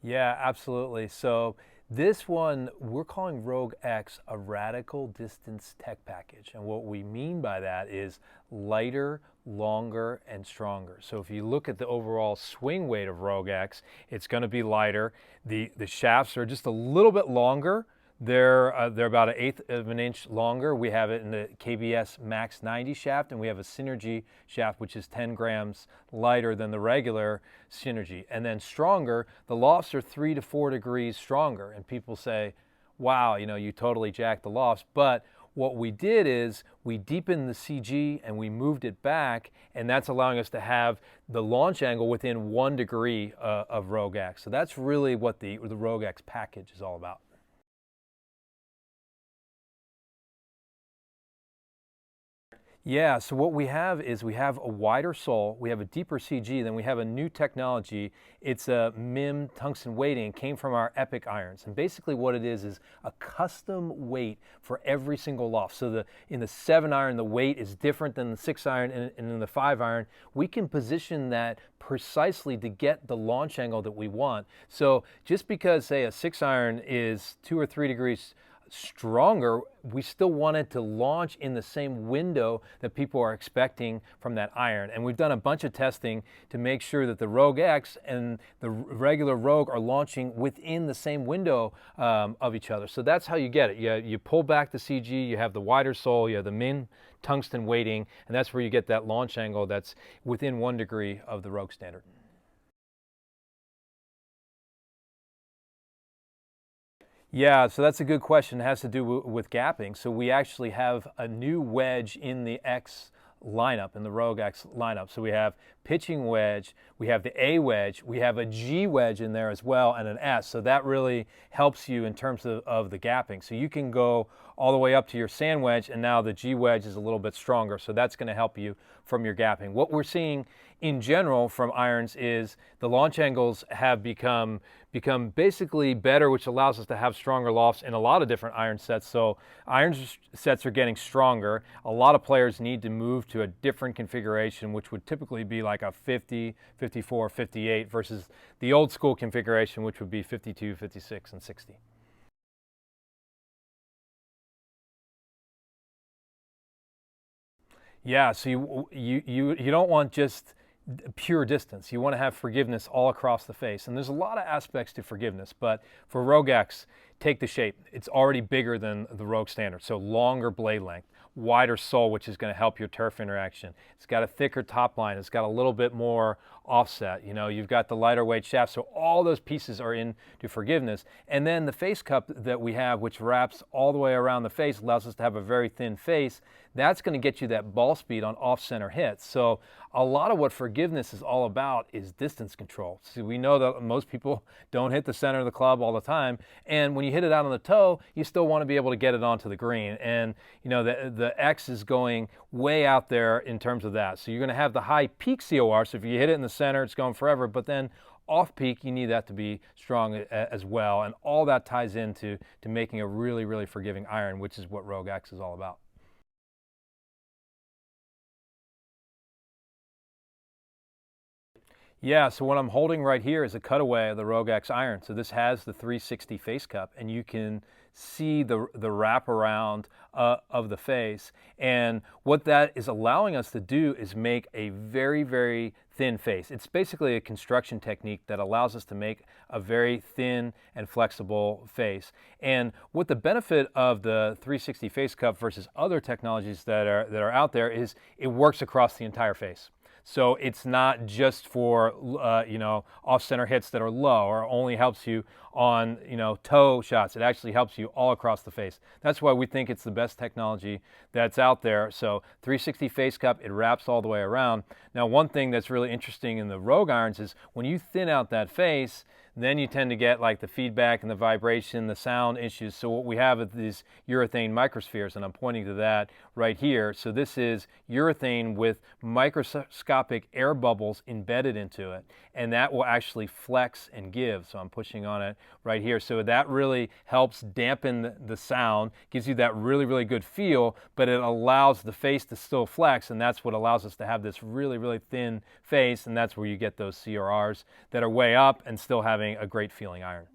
Yeah, absolutely. So this one we're calling Rogue X a radical distance tech package. And what we mean by that is lighter, longer, and stronger. So if you look at the overall swing weight of Rogue X, it's going to be lighter. The shafts are just a little bit longer. They're about an eighth of an inch longer. We have it in the KBS Max 90 shaft, and we have a Synergy shaft, which is 10 grams lighter than the regular Synergy. And then stronger, the lofts are 3 to 4 degrees stronger. And people say, wow, you totally jacked the lofts. But what we did is we deepened the CG and we moved it back, and that's allowing us to have the launch angle within 1 degree of Rogue X. So that's really what the Rogue X package is all about. Yeah, so what we have is we have a wider sole, we have a deeper CG, then we have a new technology. It's a MIM tungsten weighting, came from our Epic irons. And basically what it is a custom weight for every single loft. So in the 7 iron, the weight is different than the 6 iron, and in the 5 iron, we can position that precisely to get the launch angle that we want. So just because, say, a 6 iron is 2 or 3 degrees stronger, we still want it to launch in the same window that people are expecting from that iron. And we've done a bunch of testing to make sure that the Rogue X and the regular Rogue are launching within the same window of each other. So that's how you get it. You pull back the CG, you have the wider sole, you have the min tungsten weighting, and that's where you get that launch angle that's within 1 degree of the Rogue standard. Yeah, so that's a good question. It has to do with gapping. So we actually have a new wedge in the X lineup, in the Rogue X lineup. So we have pitching wedge, we have the A wedge, we have a G wedge in there as well, and an S. So that really helps you in terms of the gapping. So you can go all the way up to your sand wedge, and now the G wedge is a little bit stronger. So that's going to help you from your gapping. What we're seeing in general from irons is the launch angles have become basically better, which allows us to have stronger lofts in a lot of different iron sets. So iron sets are getting stronger. A lot of players need to move to a different configuration, which would typically be like a 50, 54, 58 versus the old school configuration, which would be 52, 56, and 60. Yeah, so you don't want just pure distance. You want to have forgiveness all across the face. And there's a lot of aspects to forgiveness, but for Rogue X, take the shape. It's already bigger than the Rogue Standard, so longer blade length, wider sole, which is going to help your turf interaction. It's got a thicker top line. It's got a little bit more offset. You've got the lighter weight shaft, so all those pieces are into forgiveness. And then the face cup that we have, which wraps all the way around the face, allows us to have a very thin face. That's going to get you that ball speed on off-center hits. So a lot of what forgiveness is all about is distance control. See, we know that most people don't hit the center of the club all the time, and when you hit it out on the toe, you still want to be able to get it onto the green. And the X is going way out there in terms of that. So you're going to have the high peak COR. So if you hit it in the center, it's going forever. But then off peak, you need that to be strong as well. And all that ties into making a really, really forgiving iron, which is what Rogue X is all about. Yeah, so what I'm holding right here is a cutaway of the Rogue X iron. So this has the 360 face cup, and you can see the wraparound of the face. And what that is allowing us to do is make a very, very thin face. It's basically a construction technique that allows us to make a very thin and flexible face. And what the benefit of the 360 face cup versus other technologies that are out there is it works across the entire face. So it's not just for off-center hits that are low, or only helps you on toe shots. It actually helps you all across the face. That's why we think it's the best technology that's out there. So 360 face cup, it wraps all the way around. Now, one thing that's really interesting in the Rogue irons is when you thin out that face, then you tend to get like the feedback and the vibration, the sound issues. So what we have is these urethane microspheres, and I'm pointing to that right here. So this is urethane with microscopic air bubbles embedded into it, and that will actually flex and give. So I'm pushing on it right here. So that really helps dampen the sound, gives you that really, really good feel, but it allows the face to still flex, and that's what allows us to have this really, really thin face, and that's where you get those CRRs that are way up and still having getting a great feeling iron.